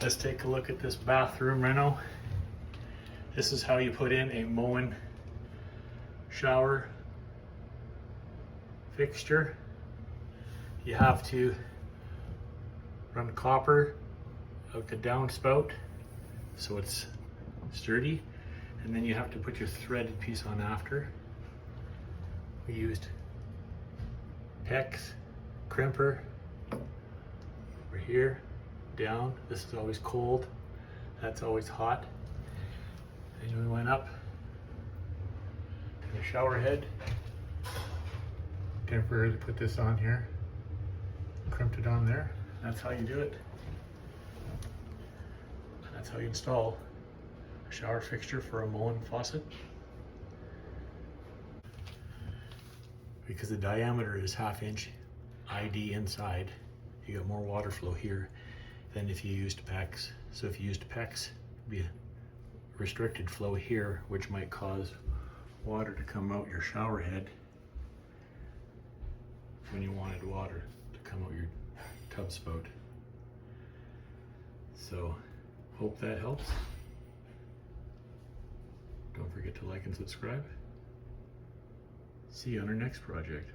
Let's take a look at this bathroom reno. This is how you put in a Moen shower fixture. You have to run copper out the downspout so it's sturdy, and then you have to put your threaded piece on after. We used PEX crimper over here, down. This is always cold, that's always hot. And we went up to the shower head, temporarily put this on here, crimped it on there. That's how you do it. That's how you install a shower fixture for a Moen faucet. Because the diameter is 1/2 inch ID inside, you got more water flow here than if you used PEX. So if you used PEX, it'd be a restricted flow here, which might cause water to come out your shower head when you wanted water to come out your tub spout. So hope that helps. Don't forget to like and subscribe. See you on our next project.